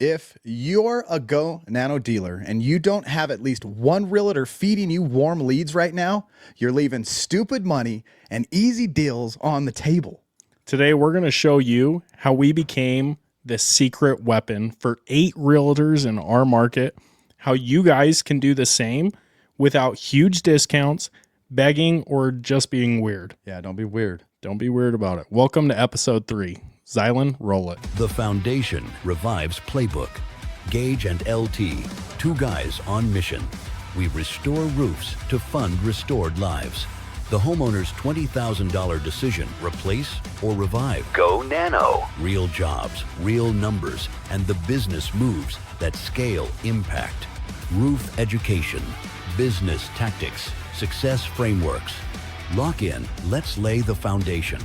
If you're a GoNano dealer and you don't have at least one realtor feeding you warm leads right now, you're leaving stupid money and easy deals on the table. Today, we're going to show you how we became the secret weapon for 8 realtors in our market, how you guys can do the same without huge discounts, begging, or just being weird. Yeah, don't be weird. Don't be weird about it. Welcome to episode 3. Xylan, roll it. The Foundation revives playbook. Gage and LT, 2 guys on mission. We restore roofs to fund restored lives. The homeowner's $20,000 decision, replace or revive. GoNano. Real jobs, real numbers, and the business moves that scale impact. Roof education, business tactics, success frameworks. Lock in, let's lay the foundation.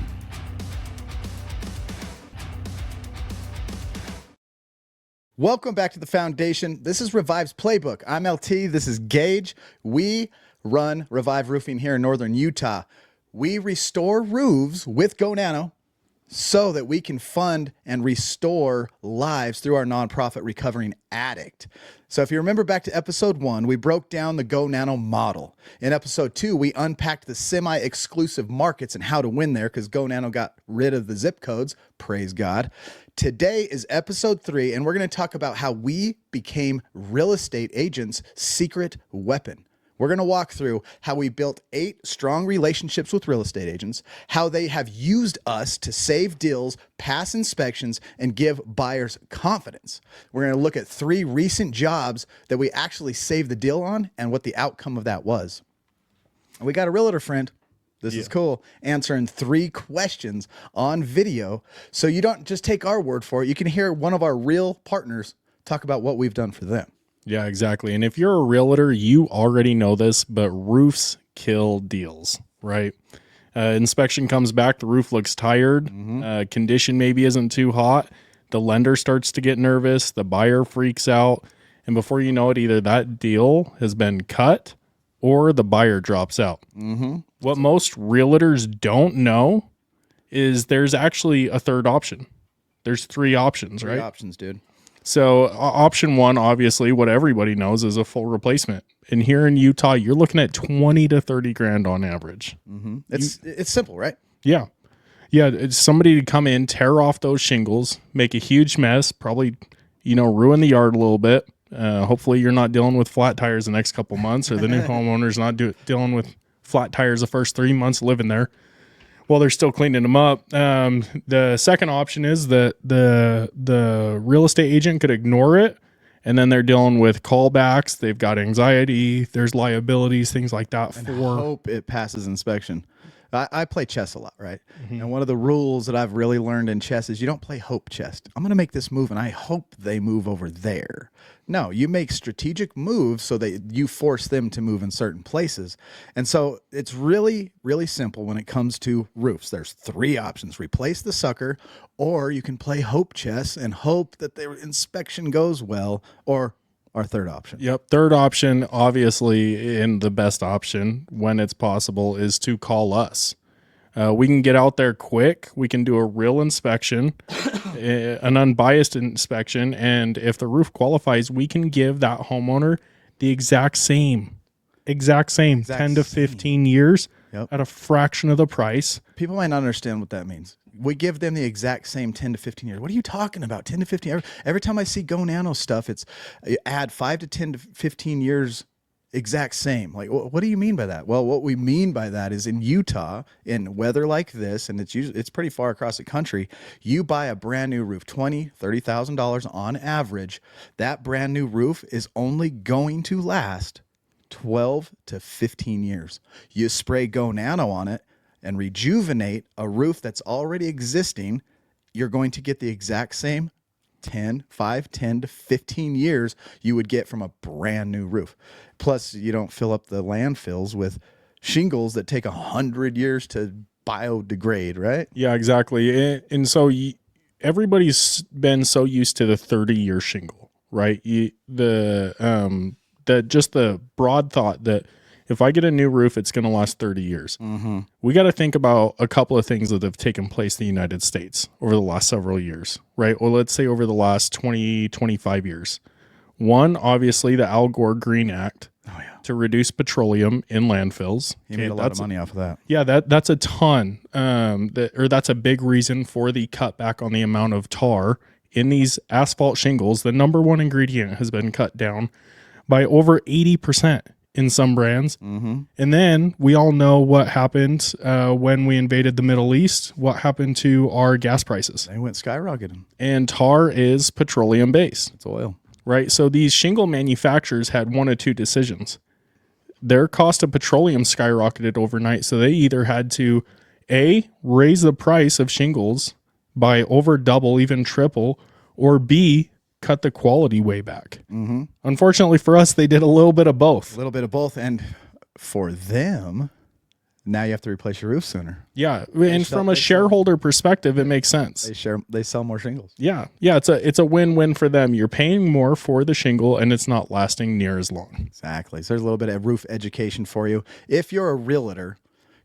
Welcome back to the Foundation. This is Revive's Playbook. I'm LT. This is Gage. We run Revive Roofing here in Northern Utah. We restore roofs with GoNano so that we can fund and restore lives through our nonprofit Recovering Addict. So if you remember back to episode 1, we broke down the GoNano model. In episode 2, we unpacked the semi-exclusive markets and how to win there because GoNano got rid of the zip codes. Praise God. Today is episode 3, and we're going to talk about how we became real estate agents' secret weapon. We're going to walk through how we built 8 strong relationships with real estate agents, how they have used us to save deals, pass inspections, and give buyers confidence. We're going to look at 3 recent jobs that we actually saved the deal on and what the outcome of that was. And we got a realtor friend. This is cool. Answering 3 questions on video. So you don't just take our word for it. You can hear one of our real partners talk about what we've done for them. Yeah, exactly. And if you're a realtor, you already know this, but roofs kill deals, right? Inspection comes back, the roof looks tired, condition maybe isn't too hot, the lender starts to get nervous, the buyer freaks out, and before you know it, either that deal has been cut or the buyer drops out. What most realtors don't know is there's actually a third option. There's 3 options, right? 3 options, dude. So option 1, obviously, what everybody knows is a full replacement. And here in Utah, you're looking at 20 to 30 grand on average. It's simple, right? Yeah. Yeah. It's somebody to come in, tear off those shingles, make a huge mess, probably, ruin the yard a little bit. Hopefully you're not dealing with flat tires the next couple months, or the new homeowner's not dealing with flat tires the first 3 months living there. Well, they're still cleaning them up. The second option is that the real estate agent could ignore it, and then they're dealing with callbacks. They've got anxiety. There's liabilities, things like that. And hope it passes inspection. I play chess a lot, right? And one of the rules that I've really learned in chess is you don't play hope chess. I'm going to make this move, and I hope they move over there. No, you make strategic moves so that you force them to move in certain places. And so it's really, really simple when it comes to roofs. There's 3 options. Replace the sucker, or you can play hope chess and hope that the inspection goes well, or our third option. Yep. Third option, obviously, and the best option when it's possible, is to call us. We can get out there quick. We can do a real inspection, an unbiased inspection. And if the roof qualifies, we can give that homeowner the exact same 10 to 15 years at a fraction of the price. People might not understand what that means. We give them the exact same 10 to 15 years. What are you talking about? 10 to 15. Every time I see GoNano stuff, it's add 5 to 10 to 15 years exact same. Like, what do you mean by that? Well, what we mean by that is in Utah, in weather like this, and it's pretty far across the country, you buy a brand new roof, $20,000, $30,000 on average. That brand new roof is only going to last 12 to 15 years. You spray GoNano on it and rejuvenate a roof that's already existing, you're going to get the exact same 10 to 15 years you would get from a brand new roof. Plus, you don't fill up the landfills with shingles that take 100 years to biodegrade, right? Yeah, exactly. And so everybody's been so used to the 30-year shingle, right? The broad thought that If I get a new roof, it's going to last 30 years. We got to think about a couple of things that have taken place in the United States over the last several years, right? Well, let's say over the last 20, 25 years. One, obviously, the Al Gore Green Act to reduce petroleum in landfills. He made a lot of money off of that. Yeah, that's a ton. That's a big reason for the cutback on the amount of tar in these asphalt shingles. The number one ingredient has been cut down by over 80% in some brands. And then we all know what happened when we invaded the Middle East. What happened to our gas prices? They went skyrocketing. And tar is petroleum based. It's oil. Right. So these shingle manufacturers had one of two decisions. Their cost of petroleum skyrocketed overnight. So they either had to A, raise the price of shingles by over double, even triple, or B, cut the quality way back. Unfortunately for us, they did a little bit of both. A little bit of both. And for them, now you have to replace your roof sooner. Yeah. And from a shareholder perspective, it makes sense. They sell more shingles. Yeah. Yeah. It's a win-win for them. You're paying more for the shingle and it's not lasting near as long. Exactly. So there's a little bit of roof education for you. If you're a realtor,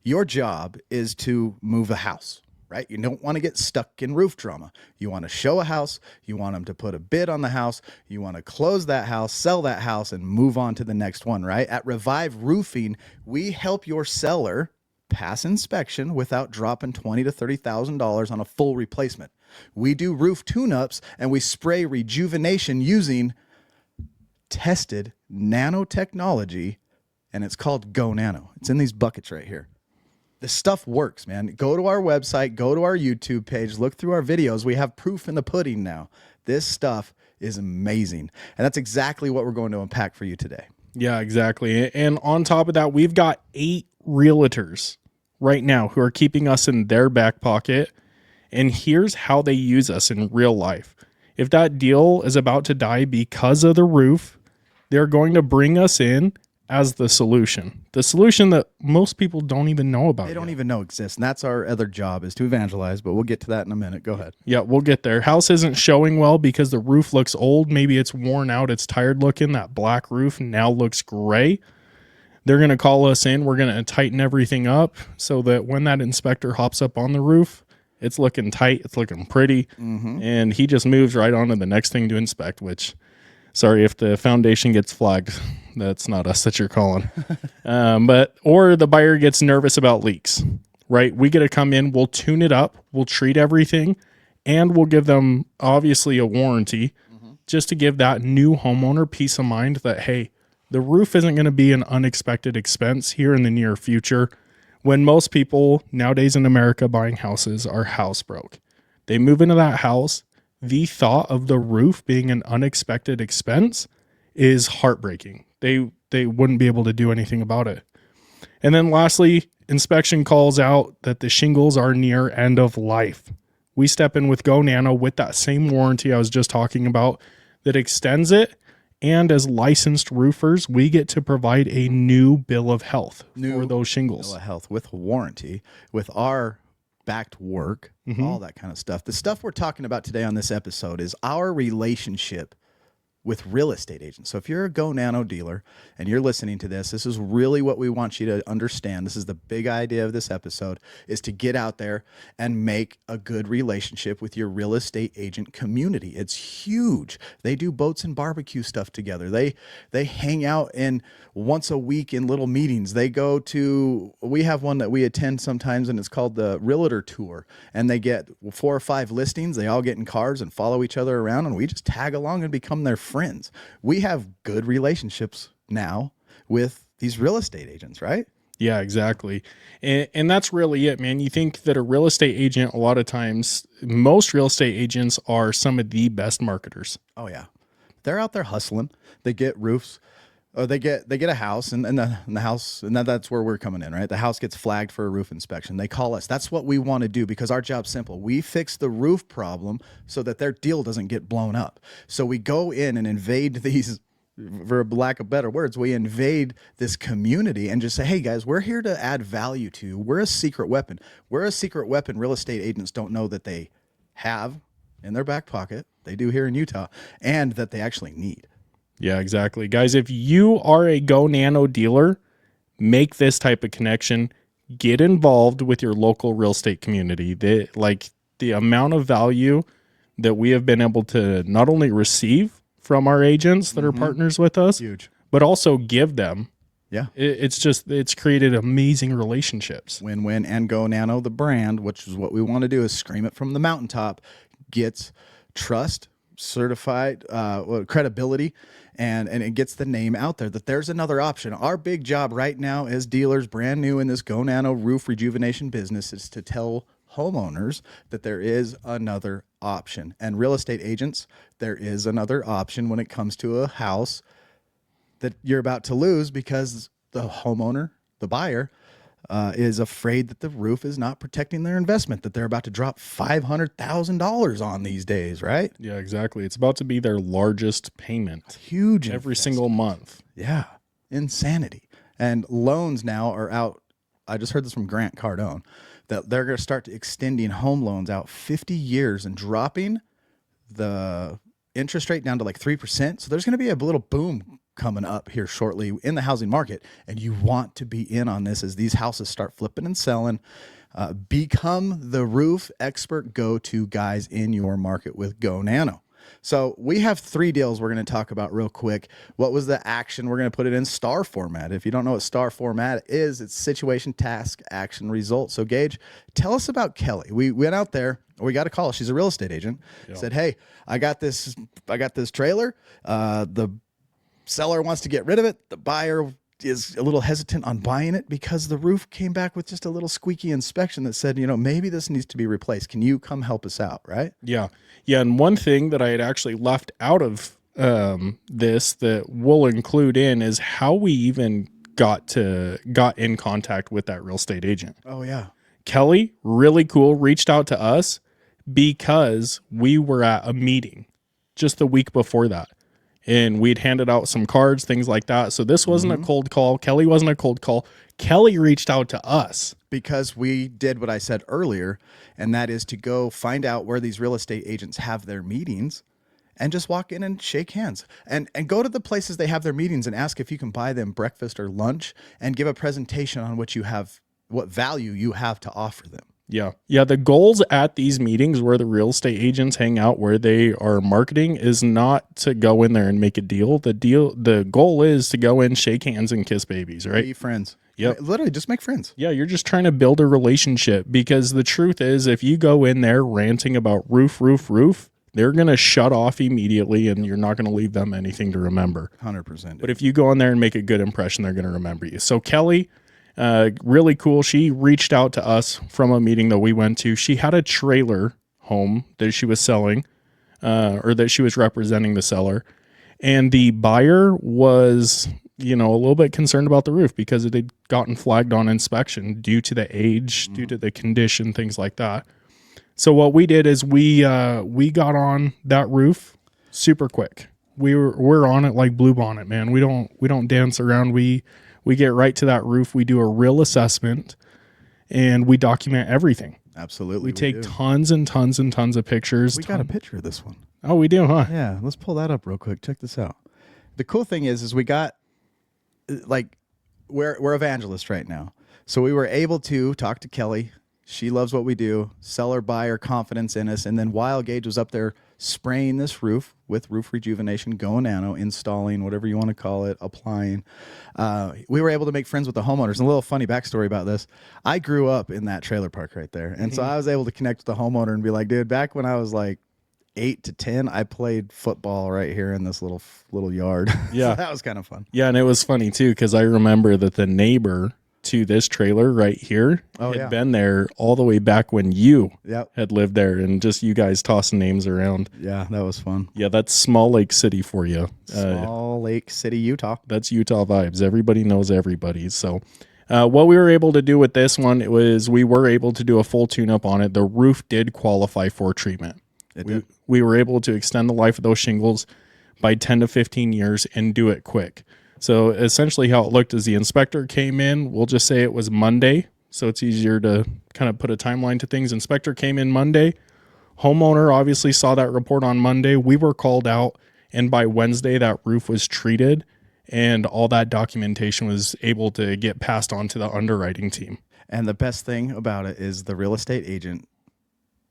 your job is to move a house, right? You don't want to get stuck in roof drama. You want to show a house. You want them to put a bid on the house. You want to close that house, sell that house, and move on to the next one, right? At Revive Roofing, we help your seller pass inspection without dropping $20,000 to $30,000 on a full replacement. We do roof tune-ups, and we spray rejuvenation using tested nanotechnology, and it's called GoNano. It's in these buckets right here. This stuff works, man. Go to our website, go to our YouTube page, look through our videos. We have proof in the pudding now. This stuff is amazing. And that's exactly what we're going to unpack for you today. Yeah, exactly. And on top of that, we've got 8 realtors right now who are keeping us in their back pocket. And here's how they use us in real life. If that deal is about to die because of the roof, they're going to bring us in as the solution that most people don't even know about. They don't even know exists. And that's our other job, is to evangelize, but we'll get to that in a minute. Go ahead. Yeah, we'll get there. House isn't showing well because the roof looks old. Maybe it's worn out. It's tired looking. That black roof now looks gray. They're going to call us in. We're going to tighten everything up so that when that inspector hops up on the roof, it's looking tight. It's looking pretty. And he just moves right on to the next thing to inspect, which, sorry, if the foundation gets flagged, that's not us that you're calling. Or the buyer gets nervous about leaks, right? We get to come in, we'll tune it up, we'll treat everything, and we'll give them obviously a warranty just to give that new homeowner peace of mind that, hey, the roof isn't going to be an unexpected expense here in the near future. When most people nowadays in America buying houses are house broke. They move into that house. The thought of the roof being an unexpected expense is heartbreaking. They wouldn't be able to do anything about it. And then lastly, inspection calls out that the shingles are near end of life. We step in with GoNano with that same warranty I was just talking about that extends it. And as licensed roofers, we get to provide a new bill of health for those shingles. Bill of health with warranty, with our backed work, all that kind of stuff. The stuff we're talking about today on this episode is our relationship with real estate agents. So if you're a GoNano dealer and you're listening to this, this is really what we want you to understand. This is the big idea of this episode, is to get out there and make a good relationship with your real estate agent community. It's huge. They do boats and barbecue stuff together. They hang out in once a week in little meetings. They go to, we have one that we attend sometimes, and it's called the Realtor Tour. And they get 4 or 5 listings. They all get in cars and follow each other around, and we just tag along and become their friends. We have good relationships now with these real estate agents, right? Yeah, exactly. And that's really it, man. You think that a real estate agent, a lot of times, most real estate agents are some of the best marketers. Oh yeah. They're out there hustling. They get roofs, or they get a house, and the house, and that's where we're coming in, right? The house gets flagged for a roof inspection. They call us. That's what we want to do, because our job's simple. We fix the roof problem so that their deal doesn't get blown up. So we go in and invade these, for lack of better words, we invade this community and just say, hey guys, we're here to add value to you. We're a secret weapon. We're a secret weapon real estate agents don't know that they have in their back pocket. They do here in Utah, and that they actually need. Yeah, exactly. Guys, if you are a GoNano dealer, make this type of connection. Get involved with your local real estate community. The amount of value that we have been able to not only receive from our agents that are partners with us, Huge. but also give them. Yeah. It's created amazing relationships. Win-win. And GoNano, the brand, which is what we want to do, is scream it from the mountaintop, gets trust, certified credibility, and it gets the name out there that there's another option. Our big job right now as dealers, brand new in this GoNano roof rejuvenation business, is to tell homeowners that there is another option. And real estate agents, there is another option when it comes to a house that you're about to lose because the homeowner, the buyer, is afraid that the roof is not protecting their investment, that they're about to drop $500,000 on these days, right? Yeah, exactly. It's about to be their largest payment. Huge every single month. Yeah, insanity. And loans now are out. I just heard this from Grant Cardone, that they're going to start extending home loans out 50 years and dropping the interest rate down to like 3%. So there's going to be a little boom coming up here shortly in the housing market, and you want to be in on this as these houses start flipping and selling. Become the roof expert go-to guys in your market with GoNano. So we have 3 deals we're going to talk about real quick. What was the action? We're going to put it in STAR format. If you don't know what STAR format is, it's situation, task, action, result. So Gage, tell us about Kelly. We went out there. We got a call. She's a real estate agent. Yeah. Said, hey, I got this trailer. The seller wants to get rid of it. The buyer is a little hesitant on buying it because the roof came back with just a little squeaky inspection that said, maybe this needs to be replaced. Can you come help us out? Right? Yeah. Yeah. And one thing that I had actually left out of this that we'll include in is how we even got in contact with that real estate agent. Oh yeah. Kelly, really cool, reached out to us because we were at a meeting just the week before that. And we'd handed out some cards, things like that. So this wasn't a cold call. Kelly wasn't a cold call. Kelly reached out to us. Because we did what I said earlier, and that is to go find out where these real estate agents have their meetings and just walk in and shake hands. And go to the places they have their meetings and ask if you can buy them breakfast or lunch and give a presentation on what value you have to offer them. Yeah. Yeah. The goals at these meetings where the real estate agents hang out, where they are marketing, is not to go in there and make a deal. The goal is to go in, shake hands, and kiss babies, right? Be friends. Yeah. Literally just make friends. Yeah. You're just trying to build a relationship, because the truth is, if you go in there ranting about roof, they're going to shut off immediately, and you're not going to leave them anything to remember. 100%. But if you go in there and make a good impression, they're going to remember you. So Kelly, really cool. She reached out to us from a meeting that we went to. She had a trailer home that she was selling, or that she was representing the seller. And the buyer was, a little bit concerned about the roof because it had gotten flagged on inspection due to the age, due to the condition, things like that. So what we did is we got on that roof super quick. We're on it like blue bonnet, man. We don't dance around. We get right to that roof. We do a real assessment, and we document everything. Absolutely. We take tons and tons and tons of pictures. We got a picture of this one. Oh, we do, huh? Yeah. Let's pull that up real quick. Check this out. The cool thing is we got, we're evangelists right now. So we were able to talk to Kelly. She loves what we do. Seller, buyer, confidence in us. And then while Gage was up there spraying this roof with roof rejuvenation, GoNano, installing, whatever you want to call it, applying, we were able to make friends with the homeowners. And a little funny backstory about this. I grew up in that trailer park right there. And so I was able to connect with the homeowner and be like, dude, back when I was like 8 to 10, I played football right here in this little yard. Yeah. So that was kind of fun. Yeah. And it was funny too, because I remember that the neighbor to this trailer right here had been there all the way back when you had lived there, and just you guys tossing names around. Yeah, that was fun. Yeah, that's Small Lake City for you. Small Lake City, Utah. That's Utah vibes. Everybody knows everybody. So what we were able to do with this one was we were able to do a full tune-up on it. The roof did qualify for treatment. We were able to extend the life of those shingles by 10 to 15 years and do it quick. So essentially how it looked is the inspector came in, we'll just say it was Monday, so it's easier to kind of put a timeline to things. Inspector came in Monday. Homeowner obviously saw that report on Monday. We were called out, and by Wednesday that roof was treated and all that documentation was able to get passed on to the underwriting team. And the best thing about it is the real estate agent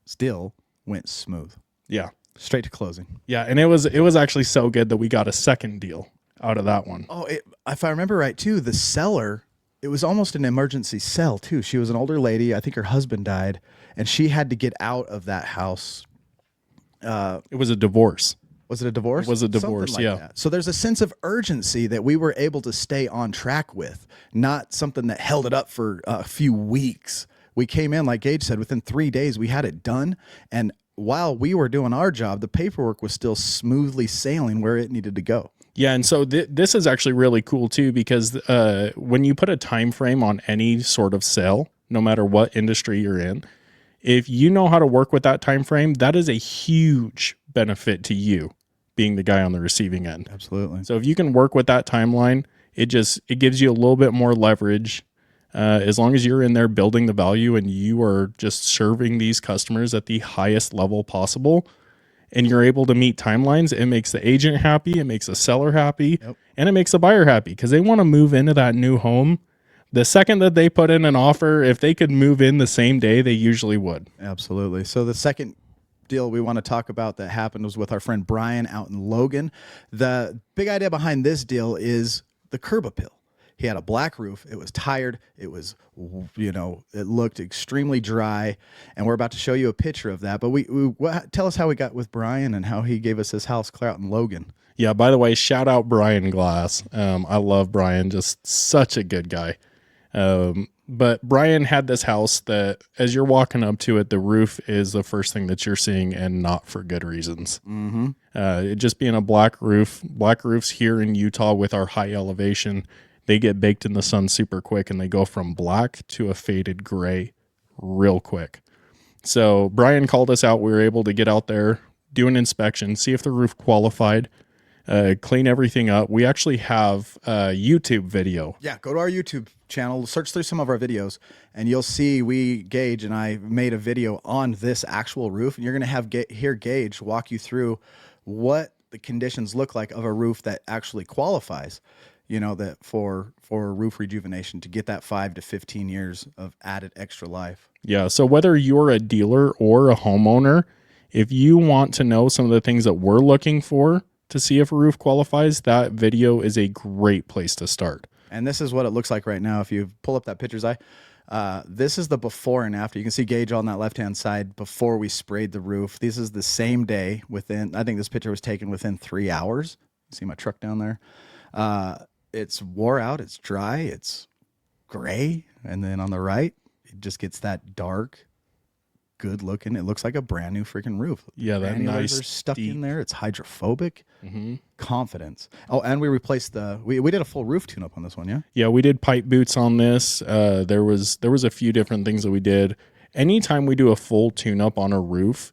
still went smooth, Yeah. straight to closing. Yeah, and it was actually so good that we got a second deal out of that one. Oh, if I remember right, too, the seller, it was almost an emergency sell, too. She was an older lady. I think her husband died, and she had to get out of that house. It was a divorce. Was it a divorce? It was a Something divorce, like yeah. that. So there's a sense of urgency that we were able to stay on track with, not something that held it up for a few weeks. We came in, like Gage said, within 3 days, we had it done. And while we were doing our job, the paperwork was still smoothly sailing where it needed to go. Yeah, and so this is actually really cool too, because when you put a time frame on any sort of sale, no matter what industry you're in, if you know how to work with that time frame, that is a huge benefit to you being the guy on the receiving end. Absolutely. So if you can work with that timeline, it gives you a little bit more leverage. As long as you're in there building the value and you are just serving these customers at the highest level possible, and you're able to meet timelines, it makes the agent happy, it makes the seller happy, and it makes the buyer happy, because they want to move into that new home. The second that they put in an offer, if they could move in the same day, they usually would. Absolutely. So the second deal we want to talk about that happened was with our friend Brian out in Logan. The big idea behind this deal is the curb appeal. He had a black roof. It was tired. It was, it looked extremely dry. And we're about to show you a picture of that. But tell us how we got with Brian and how he gave us his house clear out in Logan. Yeah, by the way, shout out Brian Glass. I love Brian, just such a good guy. But Brian had this house that as you're walking up to it, the roof is the first thing that you're seeing, and not for good reasons. Mm-hmm. It just being a black roofs here in Utah with our high elevation, they get baked in the sun super quick, and they go from black to a faded gray real quick. So Brian called us out. We were able to get out there, do an inspection, see if the roof qualified, clean everything up. We actually have a YouTube video. Yeah, go to our YouTube channel, search through some of our videos, and you'll see Gage and I made a video on this actual roof, and you're going to hear Gage walk you through what the conditions look like of a roof that actually qualifies, that for roof rejuvenation, to get that 5 to 15 years of added extra life. Yeah, so whether you're a dealer or a homeowner, if you want to know some of the things that we're looking for to see if a roof qualifies, that video is a great place to start. And this is what it looks like right now. If you pull up that picture's eye, this is the before and after. You can see Gage on that left-hand side before we sprayed the roof. This is the same day I think this picture was taken within 3 hours. You see my truck down there? It's wore out, it's dry, it's gray. And then on the right, it just gets that dark, good looking. It looks like a brand new freaking roof. Yeah, that nice are stuck deep in there. It's hydrophobic. Mm-hmm. Confidence. Oh, and we replaced we did a full roof tune up on this one. Yeah. Yeah, we did pipe boots on this. There was a few different things that we did. Anytime we do a full tune up on a roof,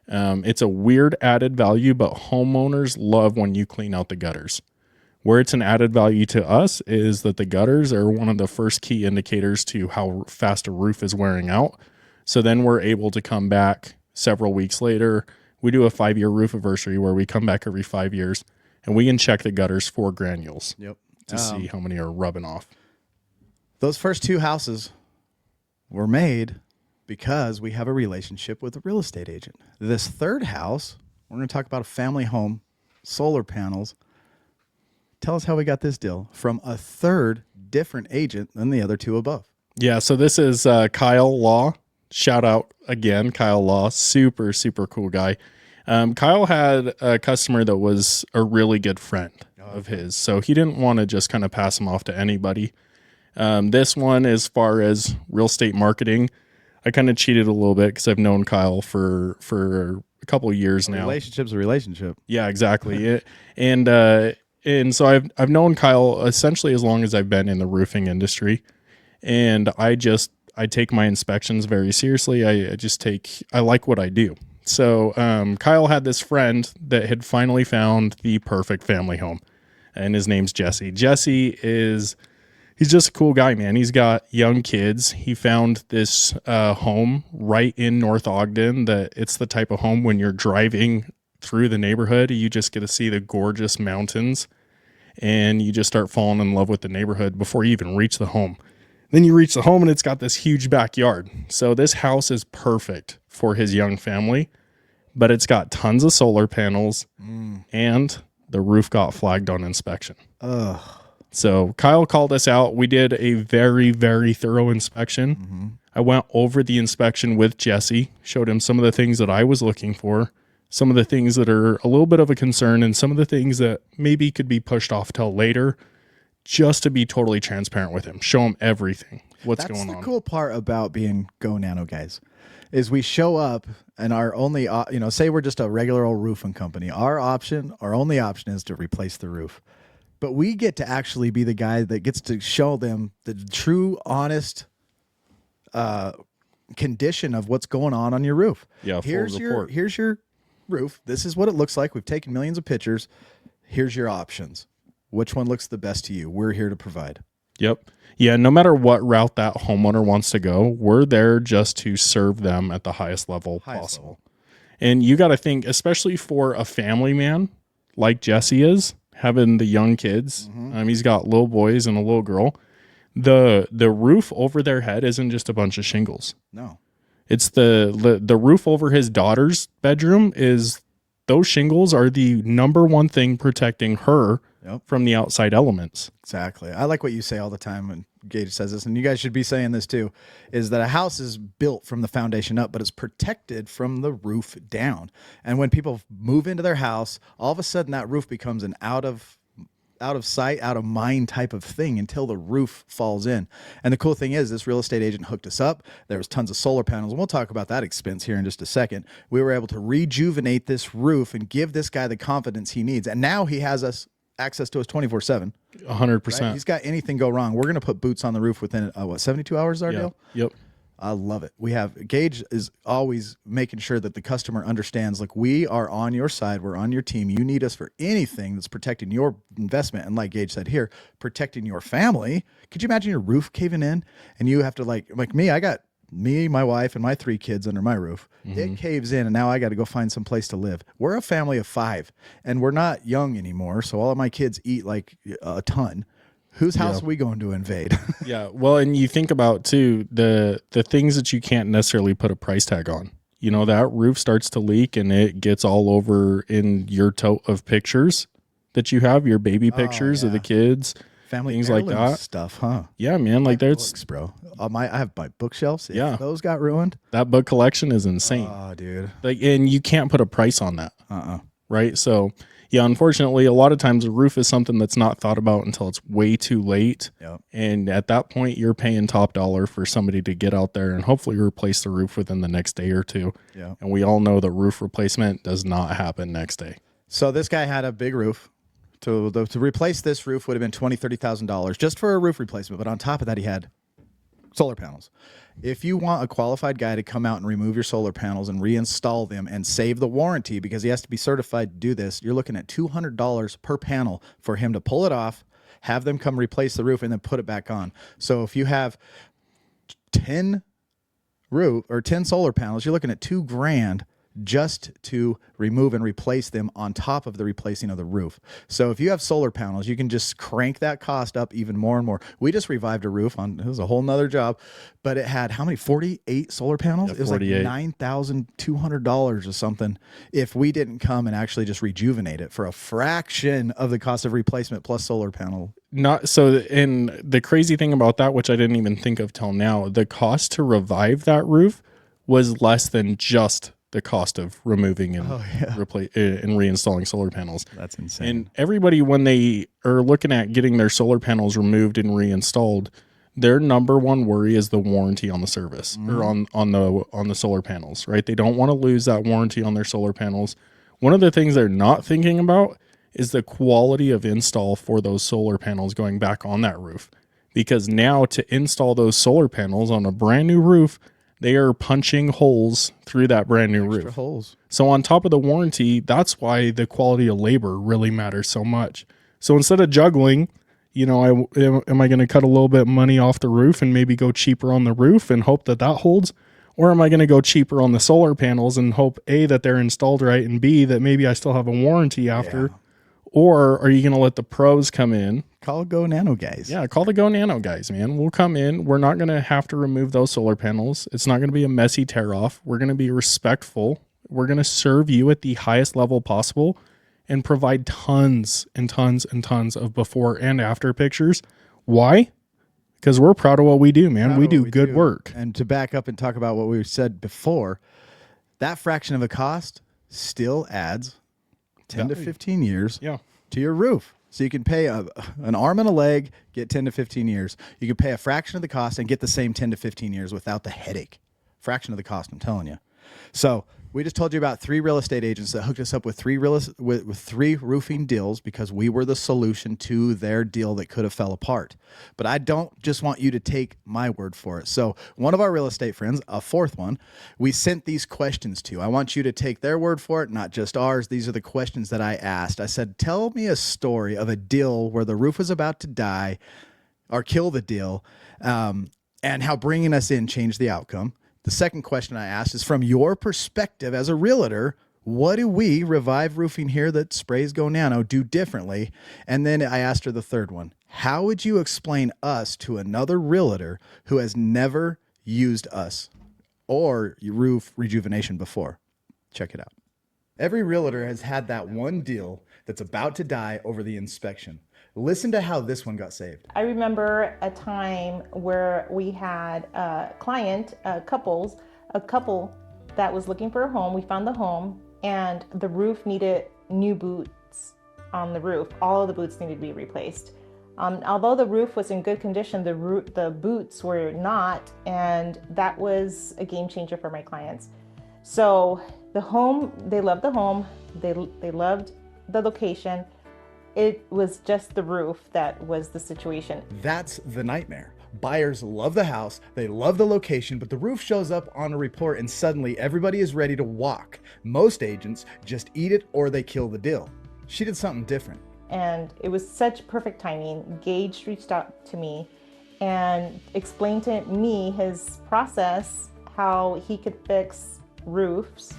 it's a weird added value, but homeowners love when you clean out the gutters. Where it's an added value to us is that the gutters are one of the first key indicators to how fast a roof is wearing out. So then we're able to come back several weeks later. We do a 5-year roof anniversary where we come back every 5 years, and we can check the gutters for granules to see how many are rubbing off. Those first 2 houses were made because we have a relationship with a real estate agent. This third house, we're going to talk about a family home, solar panels. Tell us how we got this deal from a third different agent than the other 2 above. Yeah, so this is Kyle Law. Shout out again, Kyle Law. Super, super cool guy. Kyle had a customer that was a really good friend of his, so he didn't want to just kind of pass him off to anybody. This one, as far as real estate marketing, I kind of cheated a little bit because I've known Kyle for a couple of years now. Relationship's a relationship. Yeah, exactly. And so I've known Kyle essentially as long as I've been in the roofing industry, and I take my inspections very seriously. I like what I do. So Kyle had this friend that had finally found the perfect family home, and his name's Jesse. He's just a cool guy, man. He's got young kids. He found this home right in North Ogden that it's the type of home when you're driving through the neighborhood, you just get to see the gorgeous mountains. and you just start falling in love with the neighborhood before you even reach the home. Then you reach the home and it's got this huge backyard. So this house is perfect for his young family, but it's got tons of solar panels and the roof got flagged on inspection. Ugh. So Kyle called us out. We did a very, very thorough inspection. I went over the inspection with Jesse, showed him some of the things that I was looking for, some of the things that are a little bit of a concern, and some of the things that maybe could be pushed off till later, just to be totally transparent with him, show him everything, what's going on. That's the cool part about being GoNano guys, is we show up and our only, say we're just a regular old roofing company. Our only option is to replace the roof. But we get to actually be the guy that gets to show them the true, honest condition of what's going on your roof. Yeah, here's your roof. This is what it looks like. We've taken millions of pictures. Here's your options. Which one looks the best to you? We're here to provide. Yep. Yeah, no matter what route that homeowner wants to go, we're there just to serve them at the highest level possible. And you got to think, especially for a family man like Jesse is, having the young kids, he's got little boys and a little girl, the roof over their head isn't just a bunch of shingles. No. It's the roof over his daughter's bedroom is, those shingles are the number one thing protecting her from the outside elements. Exactly. I like what you say all the time when Gage says this, and you guys should be saying this too, is that a house is built from the foundation up, but it's protected from the roof down. And when people move into their house, all of a sudden that roof becomes an out of sight, out of mind type of thing until the roof falls in. And the cool thing is, this real estate agent hooked us up. There was tons of solar panels, and we'll talk about that expense here in just a second. We were able to rejuvenate this roof and give this guy the confidence he needs. And now he has access to us 24/7. 100%. Right? He's got anything go wrong, we're going to put boots on the roof within 72 hours is our deal? Yep. I love it. Gage is always making sure that the customer understands, like, we are on your side. We're on your team. You need us for anything that's protecting your investment. And like Gage said here, protecting your family. Could you imagine your roof caving in and you have to like me, I got me, my wife, and my 3 kids under my roof. It caves in and now I got to go find some place to live. We're a family of 5 and we're not young anymore. So all of my kids eat like a ton. Whose house are we going to invade? Yeah. Well, and you think about too, the things that you can't necessarily put a price tag on. You know, that roof starts to leak and it gets all over in your tote of pictures that you have, your baby pictures of the kids, family things like that stuff, huh? Yeah, man. Like there's books, bro. I have my bookshelves. Yeah. Those got ruined. That book collection is insane. Oh, dude. Like, and you can't put a price on that. Right. So yeah, unfortunately, a lot of times a roof is something that's not thought about until it's way too late. Yep. And at that point, you're paying top dollar for somebody to get out there and hopefully replace the roof within the next day or two. Yeah. And we all know that roof replacement does not happen next day. So this guy had a big roof. To replace this roof would have been $20,000, $30,000 just for a roof replacement. But on top of that, he had solar panels. If you want a qualified guy to come out and remove your solar panels and reinstall them and save the warranty, because he has to be certified to do this, you're looking at $200 per panel for him to pull it off, have them come replace the roof, and then put it back on. So if you have 10 solar panels, you're looking at $2,000 just to remove and replace them on top of the replacing of the roof. So if you have solar panels, you can just crank that cost up even more and more. We just revived a roof it was a whole nother job, but it had how many, 48 solar panels? Yeah, it was 48. like $9,200 or something if we didn't come and actually just rejuvenate it for a fraction of the cost of replacement plus solar panel. Not so. And the crazy thing about that, which I didn't even think of till now, the cost to revive that roof was less than just the cost of removing and and reinstalling solar panels. That's insane. And everybody, when they are looking at getting their solar panels removed and reinstalled, their number one worry is the warranty on the service or on the solar panels, right? They don't want to lose that warranty on their solar panels. One of the things they're not thinking about is the quality of install for those solar panels going back on that roof. Because now to install those solar panels on a brand new roof, they are punching holes through that brand new roof. Holes. So on top of the warranty, that's why the quality of labor really matters so much. So instead of juggling, am I going to cut a little bit of money off the roof and maybe go cheaper on the roof and hope that holds? Or am I going to go cheaper on the solar panels and hope A, that they're installed right, and B, that maybe I still have a warranty after? Yeah. Or are you going to let the pros come in? Call GoNano guys. Yeah, call the GoNano guys, man. We'll come in. We're not going to have to remove those solar panels. It's not going to be a messy tear off. We're going to be respectful. We're going to serve you at the highest level possible and provide tons and tons and tons of before and after pictures. Why? Because we're proud of what we do, man. We do good work. And to back up and talk about what we said before, that fraction of the cost still adds 10 to 15 years to your roof. So you can pay an arm and a leg, get 10 to 15 years. You can pay a fraction of the cost and get the same 10 to 15 years without the headache. Fraction of the cost, I'm telling you. So we just told you about 3 real estate agents that hooked us up with 3 roofing deals because we were the solution to their deal that could have fell apart. But I don't just want you to take my word for it. So one of our real estate friends, a 4th one, we sent these questions to. I want you to take their word for it, not just ours. These are the questions that I asked. I said, tell me a story of a deal where the roof was about to die or kill the deal, and how bringing us in changed the outcome. The second question I asked is, from your perspective as a realtor, what do we, Revive Roofing here that sprays GoNano, do differently? And then I asked her the third one. How would you explain us to another realtor who has never used us or roof rejuvenation before? Check it out. Every realtor has had that one deal that's about to die over the inspection. Listen to how this one got saved. I remember a time where we had a client, a couple that was looking for a home. We found the home and the roof needed new boots on the roof. All of the boots needed to be replaced. Although the roof was in good condition, the boots were not, and that was a game changer for my clients. So the home, they loved the home, they loved the location. It was just the roof that was the situation. That's the nightmare. Buyers love the house, they love the location, but the roof shows up on a report and suddenly everybody is ready to walk. Most agents just eat it or they kill the deal. She did something different. And it was such perfect timing. Gage reached out to me and explained to me his process, how he could fix roofs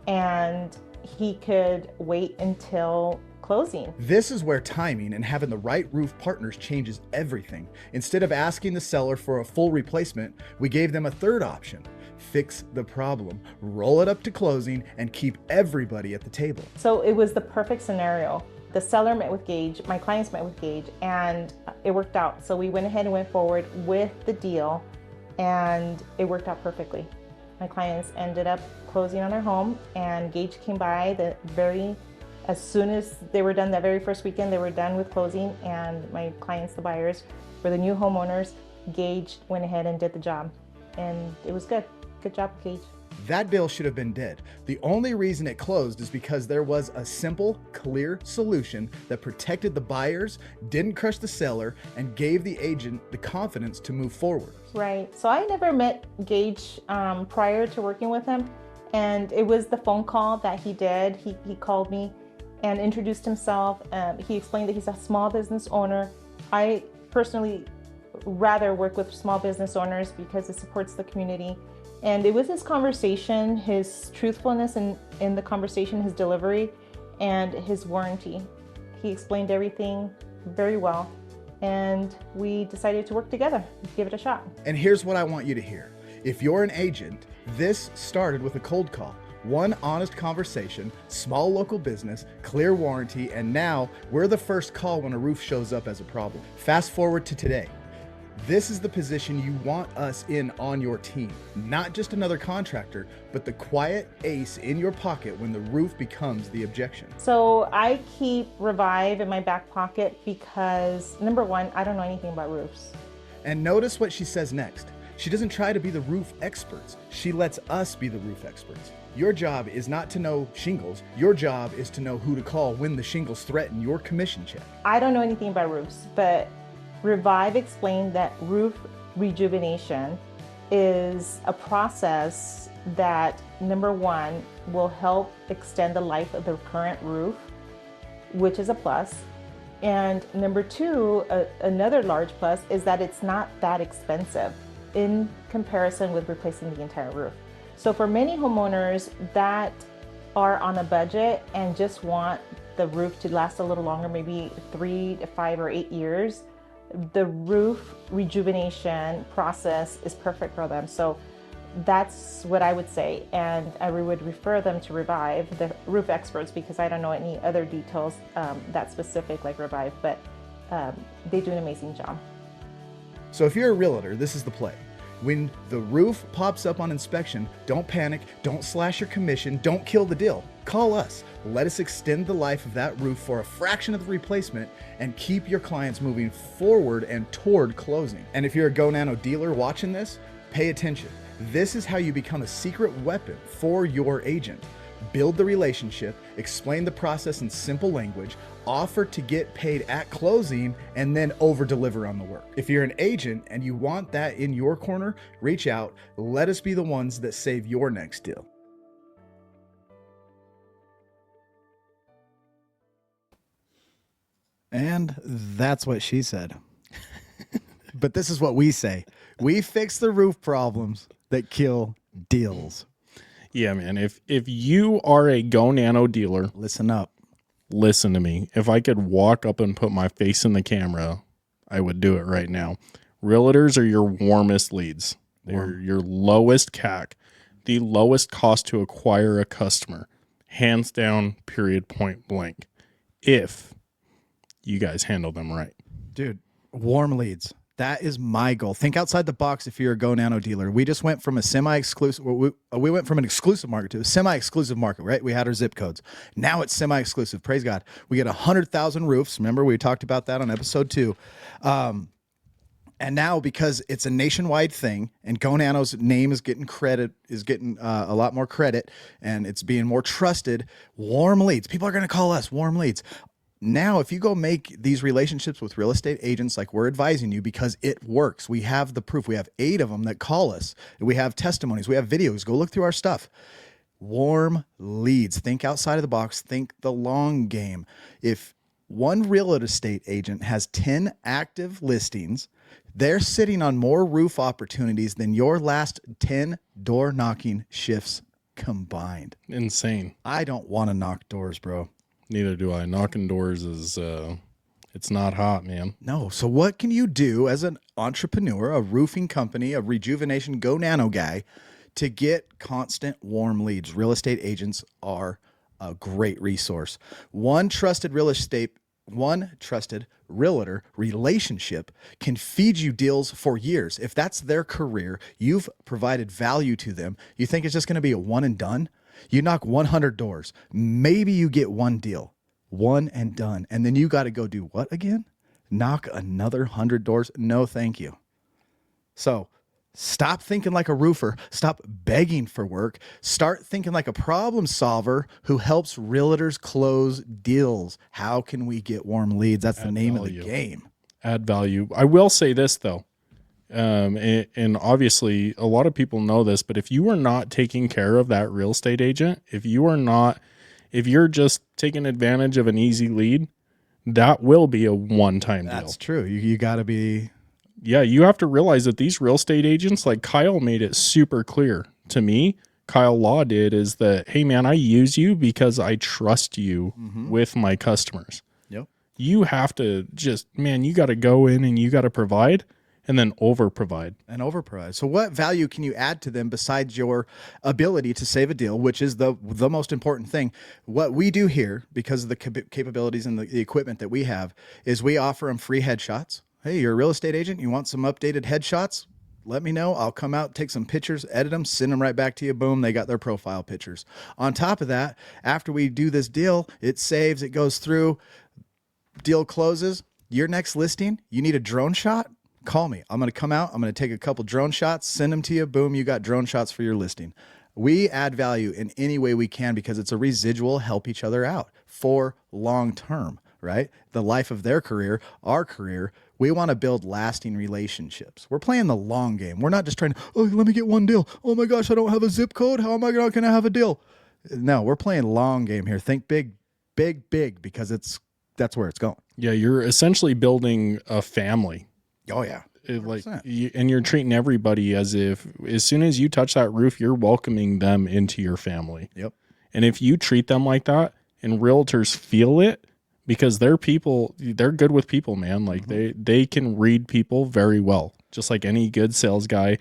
and he could wait until closing. This is where timing and having the right roof partners changes everything. Instead of asking the seller for a full replacement, we gave them a third option. Fix the problem, roll it up to closing, and keep everybody at the table. So it was the perfect scenario. The seller met with Gage, my clients met with Gage, and it worked out. So we went ahead and went forward with the deal, and it worked out perfectly. My clients ended up closing on their home, and Gage came by as soon as they were done, that very first weekend, they were done with closing, and my clients, the buyers, were the new homeowners. Gage went ahead and did the job, and it was good. Good job, Gage. That deal should have been dead. The only reason it closed is because there was a simple, clear solution that protected the buyers, didn't crush the seller, and gave the agent the confidence to move forward. Right. So I never met Gage prior to working with him, and it was the phone call that he did. He called me and introduced himself. He explained that he's a small business owner. I personally rather work with small business owners because it supports the community. And it was his conversation, his truthfulness in the conversation, his delivery, and his warranty. He explained everything very well, and we decided to work together, give it a shot. And here's what I want you to hear. If you're an agent, this started with a cold call. One honest conversation, small local business, clear warranty, and now we're the first call when a roof shows up as a problem. Fast forward to today. This is the position you want us in on your team. Not just another contractor, but the quiet ace in your pocket when the roof becomes the objection. So I keep Revive in my back pocket because, number one, I don't know anything about roofs. And notice what she says next. She doesn't try to be the roof experts. She lets us be the roof experts. Your job is not to know shingles. Your job is to know who to call when the shingles threaten your commission check. I don't know anything about roofs, but Revive explained that roof rejuvenation is a process that, number one, will help extend the life of the current roof, which is a plus. And number two, another large plus is that it's not that expensive in comparison with replacing the entire roof. So for many homeowners that are on a budget and just want the roof to last a little longer, maybe 3 to 5 or 8 years, the roof rejuvenation process is perfect for them. So that's what I would say, and I would refer them to Revive, the roof experts, because I don't know any other details that specific like Revive, but they do an amazing job. So if you're a realtor, this is the play. When the roof pops up on inspection, don't panic, don't slash your commission, don't kill the deal. Call us. Let us extend the life of that roof for a fraction of the replacement and keep your clients moving forward and toward closing. And if you're a GoNano dealer watching this, pay attention. This is how you become a secret weapon for your agent. Build the relationship, explain the process in simple language, offer to get paid at closing, and then over-deliver on the work. If you're an agent and you want that in your corner, reach out. Let us be the ones that save your next deal. And that's what she said. But this is what we say. We fix the roof problems that kill deals. Yeah, man. If you are a GoNano dealer, Listen up. listen to me. If I could walk up and put my face in the camera, I would do it right now. Realtors are your warmest leads. They're your lowest CAC, the lowest cost to acquire a customer. Hands down, period, point blank. If you guys handle them right. Dude, warm leads. That is my goal. Think outside the box if you're a GoNano dealer. We just went from a semi-exclusive, we went from an exclusive market to a semi-exclusive market, right? We had our zip codes. Now it's semi-exclusive. Praise God. We get 100,000 roofs. Remember, we talked about that on episode 2. And now because it's a nationwide thing and GoNano's name is getting a lot more credit and it's being more trusted, warm leads. People are going to call us warm leads. Now, if you go make these relationships with real estate agents like we're advising you because it works, we have the proof. We have 8 of them that call us. We have testimonies. We have videos. Go look through our stuff. Warm leads. Think outside of the box. Think the long game. If one real estate agent has 10 active listings, they're sitting on more roof opportunities than your last 10 door knocking shifts combined. Insane. I don't want to knock doors, bro. Neither do I. Knocking doors is, it's not hot, man. No. So what can you do as an entrepreneur, a roofing company, a Rejuvenation GoNano guy to get constant warm leads? Real estate agents are a great resource. One trusted realtor relationship can feed you deals for years. If that's their career, you've provided value to them. You think it's just going to be a one and done? You knock 100 doors. Maybe you get one deal, one and done. And then you got to go do what again? Knock another 100 doors? No, thank you. So stop thinking like a roofer. Stop begging for work. Start thinking like a problem solver who helps realtors close deals. How can we get warm leads? That's the name of the game. Add value. I will say this, though. And obviously a lot of people know this, but if you are not taking care of that real estate agent, if you're just taking advantage of an easy lead, that will be a one-time deal. That's true. You got to be. Yeah. You have to realize that these real estate agents, like Kyle made it super clear to me. Kyle Law did is that, hey man, I use you because I trust you with my customers. Yep. You have to you got to go in and you got to provide. And then over-provide. So what value can you add to them besides your ability to save a deal, which is the most important thing? What we do here, because of the capabilities and the equipment that we have, is we offer them free headshots. Hey, you're a real estate agent. You want some updated headshots? Let me know. I'll come out, take some pictures, edit them, send them right back to you. Boom, they got their profile pictures. On top of that, after we do this deal, it saves, it goes through, deal closes. Your next listing, you need a drone shot? Call me. I'm going to come out. I'm going to take a couple drone shots, send them to you. Boom, you got drone shots for your listing. We add value in any way we can because it's a residual, help each other out for long term, right? The life of their career, our career. We want to build lasting relationships. We're playing the long game. We're not just trying to, let me get one deal. Oh my gosh, I don't have a zip code. How am I not going to have a deal? No, we're playing long game here. Think big, big, big, because that's where it's going. Yeah, you're essentially building a family. Oh yeah. And you're treating everybody as if as soon as you touch that roof, you're welcoming them into your family. Yep. And if you treat them like that, and realtors feel it because they're people, they're good with people, man. Like they can read people very well, just like any good sales guy.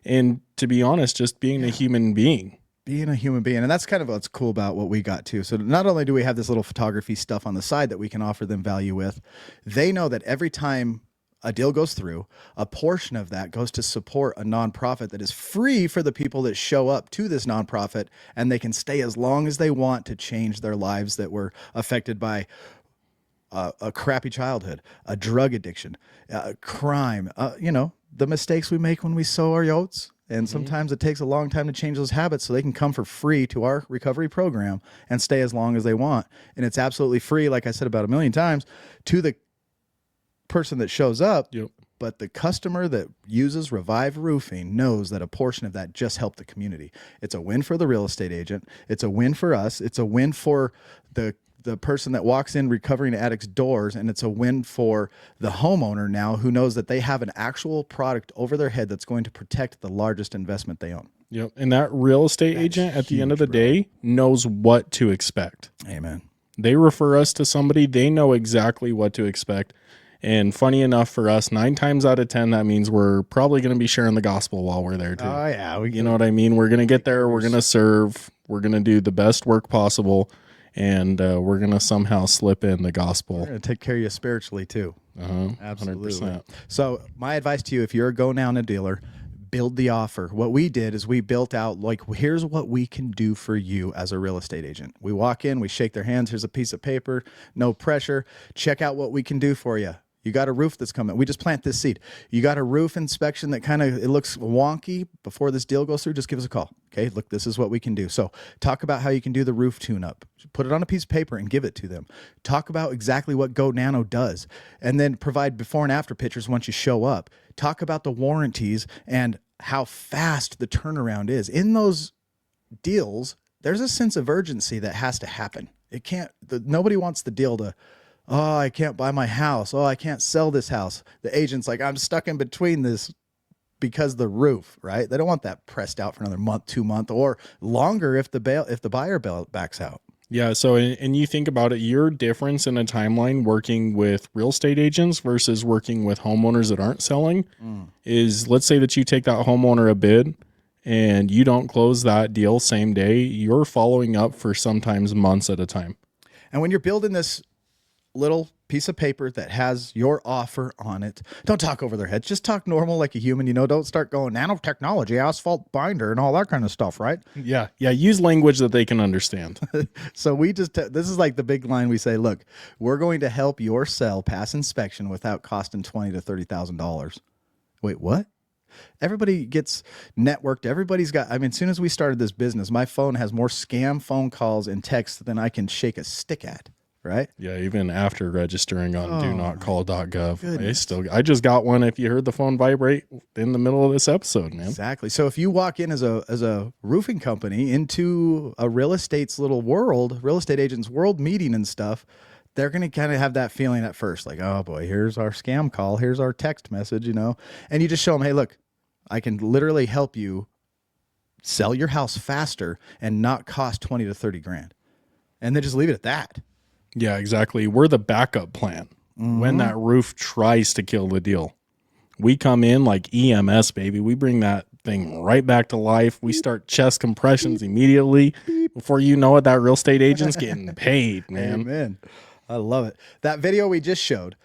And to be honest, just being a human being. Being a human being. And that's kind of what's cool about what we got too. So not only do we have this little photography stuff on the side that we can offer them value with, they know that every time a deal goes through, a portion of that goes to support a nonprofit that is free for the people that show up to this nonprofit, and they can stay as long as they want to change their lives that were affected by a crappy childhood, a drug addiction, crime, the mistakes we make when we sow our oats. And sometimes it takes a long time to change those habits, so they can come for free to our recovery program and stay as long as they want. And it's absolutely free, like I said about a million times, to the person that shows up. Yep. But the customer that uses Revive Roofing knows that a portion of that just helped the community. It's a win for the real estate agent. It's a win for us. It's a win for the person that walks in recovering addicts' doors, and it's a win for the homeowner now who knows that they have an actual product over their head that's going to protect the largest investment they own. Yep. And that real estate agent at the end of the day knows what to expect. Amen. They refer us to somebody, they know exactly what to expect. And funny enough for us, 9 times out of 10, that means we're probably going to be sharing the gospel while we're there too. Oh yeah. You know what I mean? We're going to get there. We're going to serve. We're going to do the best work possible. And we're going to somehow slip in the gospel. We're going to take care of you spiritually too. Absolutely. 100%. So my advice to you, if you're a GoNano dealer, build the offer. What we did is we built out, like, here's what we can do for you as a real estate agent. We walk in, we shake their hands. Here's a piece of paper, no pressure. Check out what we can do for you. You got a roof that's coming. We just plant this seed. You got a roof inspection that it looks wonky before this deal goes through. Just give us a call. Okay, look, this is what we can do. So talk about how you can do the roof tune-up. Put it on a piece of paper and give it to them. Talk about exactly what GoNano does, and then provide before and after pictures once you show up. Talk about the warranties and how fast the turnaround is. In those deals, there's a sense of urgency that has to happen. Nobody wants the deal to, oh, I can't buy my house. Oh, I can't sell this house. The agent's like, I'm stuck in between this because the roof, right? They don't want that pressed out for another month, 2 months, or longer if the buyer backs out. Yeah. So, and you think about it, your difference in a timeline working with real estate agents versus working with homeowners that aren't selling is, let's say that you take that homeowner a bid and you don't close that deal same day, you're following up for sometimes months at a time. And when you're building this little piece of paper that has your offer on it, don't talk over their heads. Just talk normal like a human. Don't start going nanotechnology, asphalt binder, and all that kind of stuff, right? Yeah. Use language that they can understand. So we just, this is like the big line. We say, look, we're going to help your sell pass inspection without costing $20,000 to $30,000. Wait, what? Everybody gets networked. Everybody's got, as soon as we started this business, my phone has more scam phone calls and texts than I can shake a stick at. Right? Yeah, even after registering on donotcall.gov. I just got one if you heard the phone vibrate in the middle of this episode, man. Exactly. So if you walk in as a roofing company into a real estate agent's world meeting and stuff, they're going to kind of have that feeling at first, like, oh boy, here's our scam call, here's our text message, and you just show them, hey, look, I can literally help you sell your house faster and not cost 20 to 30 grand. And then just leave it at that. Yeah, exactly. We're the backup plan when that roof tries to kill the deal. We come in like EMS, baby. We bring that thing right back to life. We start chest compressions immediately. Before you know it, that real estate agent's getting paid, man. Amen. I love it. That video we just showed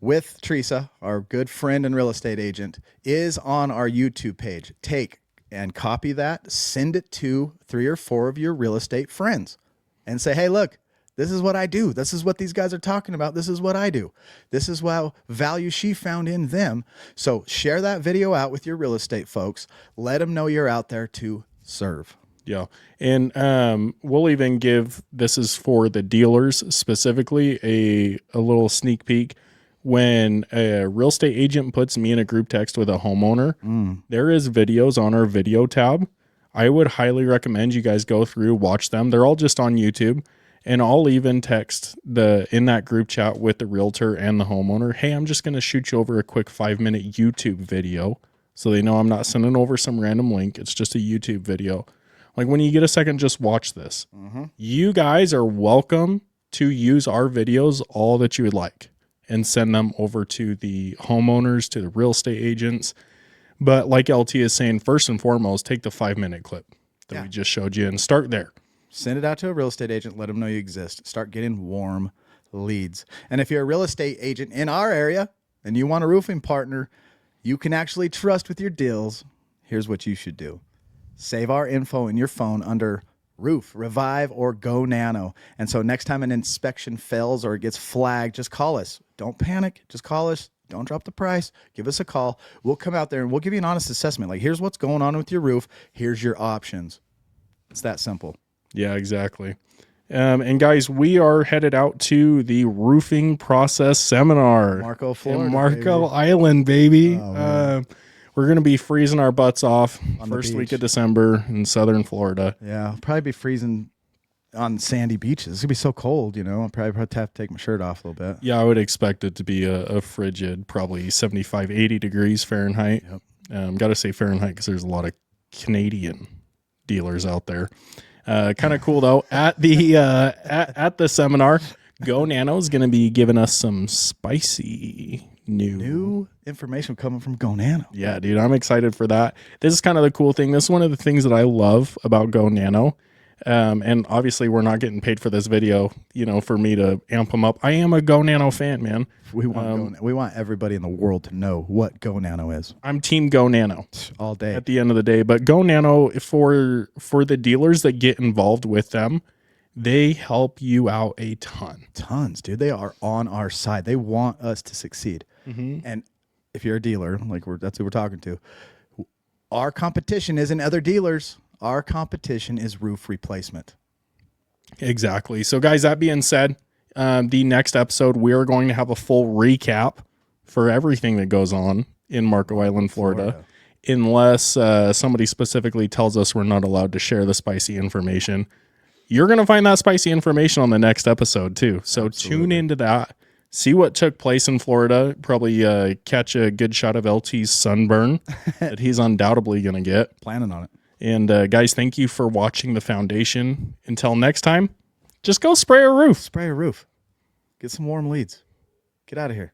with Teresa, our good friend and real estate agent, is on our YouTube page. Take and copy that, send it to 3 or 4 of your real estate friends and say, hey, look, this is what I do. This is what these guys are talking about. This is what I do. This is what value she found in them. So share that video out with your real estate folks. Let them know you're out there to serve. Yeah. And we'll even give, this is for the dealers specifically, a little sneak peek. When a real estate agent puts me in a group text with a homeowner, there is videos on our video tab. I would highly recommend you guys go through, watch them. They're all just on YouTube. And I'll even text in that group chat with the realtor and the homeowner, hey, I'm just going to shoot you over a quick 5-minute YouTube video so they know I'm not sending over some random link. It's just a YouTube video. Like when you get a second, just watch this. You guys are welcome to use our videos all that you would like and send them over to the homeowners, to the real estate agents. But like LT is saying, first and foremost, take the 5-minute clip that we just showed you and start there. Send it out to a real estate agent. Let them know you exist. Start getting warm leads. And if you're a real estate agent in our area and you want a roofing partner you can actually trust with your deals, here's what you should do. Save our info in your phone under Roof, Revive, or GoNano. And so next time an inspection fails or it gets flagged, just call us. Don't panic. Just call us. Don't drop the price. Give us a call. We'll come out there and we'll give you an honest assessment. Like, here's what's going on with your roof. Here's your options. It's that simple. Yeah, exactly. And guys, we are headed out to the roofing process seminar. Marco, Florida. In Marco Island, baby. Oh, we're going to be freezing our butts off On the first week beach. of December in southern Florida. Yeah, I'll probably be freezing on sandy beaches. It's going to be so cold, you know. I'll probably have to take my shirt off a little bit. Yeah, I would expect it to be a frigid, probably 75, 80 degrees Fahrenheit. Yep. Got to say Fahrenheit because there's a lot of Canadian dealers out there. Kind of cool though. At the at the seminar, GoNano is going to be giving us some spicy new information coming from GoNano. Yeah, dude, I'm excited for that. This is kind of the cool thing. This is one of the things that I love about GoNano. And obviously we're not getting paid for this video, you know, for me to amp them up. I am a GoNano fan, man. We want everybody in the world to know what GoNano is. I'm team GoNano all day at the end of the day. But GoNano, for the dealers that get involved with them, they help you out a ton. Tons, dude. They are on our side. They want us to succeed. And if you're a dealer, like that's who we're talking to, our competition isn't other dealers. Our competition is roof replacement. Exactly. So guys, that being said, the next episode, we are going to have a full recap for everything that goes on in Marco Island, Florida. Unless somebody specifically tells us we're not allowed to share the spicy information. You're going to find that spicy information on the next episode too. So tune into that. See what took place in Florida. Probably catch a good shot of LT's sunburn that he's undoubtedly going to get. Planning on it. And guys, thank you for watching The Foundation. Until next time, just go spray a roof. Spray a roof. Get some warm leads. Get out of here.